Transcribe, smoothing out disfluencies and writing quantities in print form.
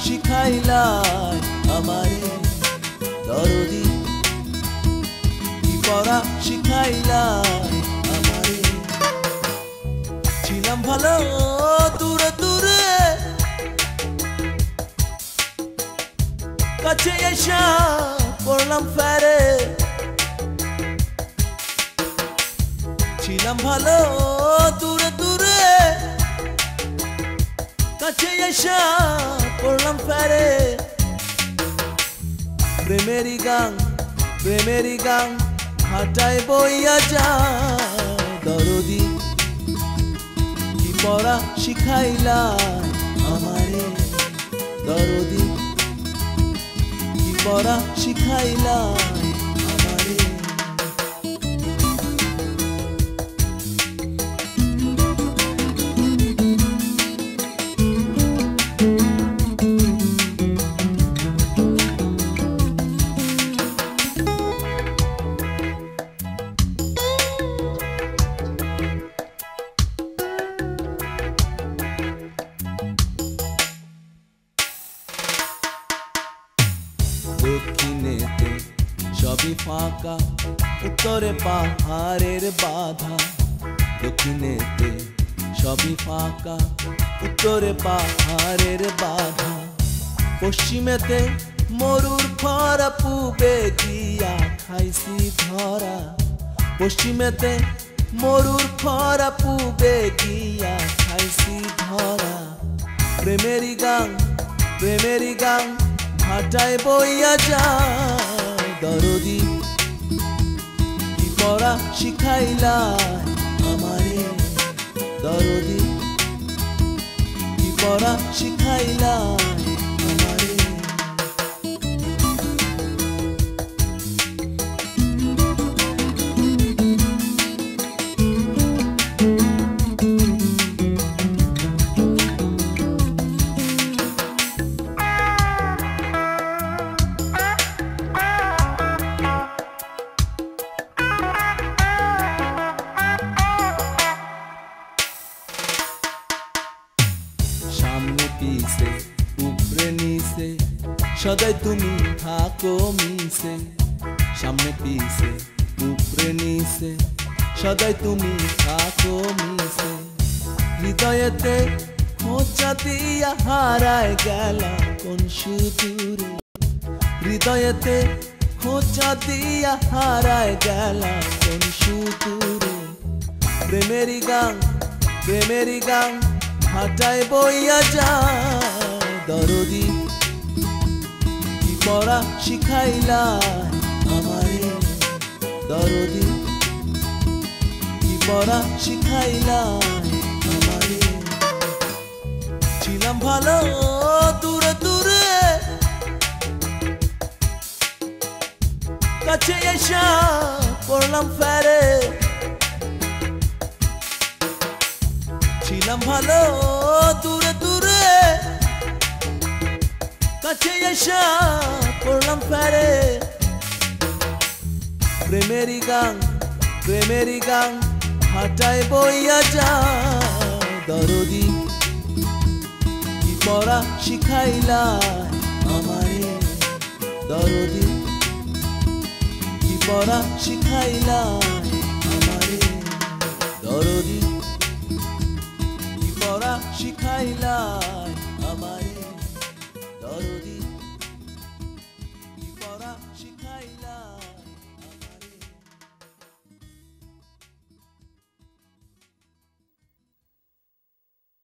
শিখাইলাই আমারে দরদি কি পড়া শিখাইলাই আমারে ছিলাম ভালো দূরে দূরে কাছে এসা পড়লাম ফেরে ছিলাম ভালো দূরে দূরে কাছে এসা পড়লাম ফেরে প্রেমেরই গান হাঁটায় বইয়া যায় দরদি কি পড়া শিখাইলাই আমারে দরদি কি পড়া শিখাইলাই আমারে দক্ষিণেতে সবই ফাঁকা উত্তরে পাহাড়ের বাধা দক্ষিণেতে সবই ফাঁকা উত্তরে পাহাড়ের বাধা পশ্চিমেতে মরুর খরা পূবে গিয়া খাইছি ধরা পশ্চিমেতে মরুর খরা পূবে গিয়া খাইছি ধরা প্রেমেরই গান হাঁটায় বইয়া যায় দরদি কি পড়া শিখাইলাই আমারে দরদি কি পড়া শিখাইলাই আমারে সামনে পিছে উপরে নিচে সদাই তুমি থাকো মিশে সামনে পিছে উপরে নিচে সদাই তুমি থাকো মিশে হৃদয়েতে খোঁচা দিয়া হারায় গেলা কোন সুদূরে হৃদয়েতে খোঁচা দিয়া হারায় গেলা কোন সুদূরে প্রেমেরই গান হাঁটায় বইয়া যায় দরদি কি পড়া শিখাইলাই আমারে দরদি কি পড়া শিখাইলাই আমারে ছিলাম ভালো দূরে দূরে কাছে এসা পড়লাম ফেরে ছিলাম ভালো দূরে দূরে কাছে এসা পড়লাম ফেরে প্রেমেরই গান হাঁটায় বইয়া যায় দরদি কি পড়া শিখাইলাই আমারে দরদি কি পড়া শিখাইলাই আমারে দরদি পড়া শিখাইলাই আমারে দরদি কি পড়া শিখাইলাই।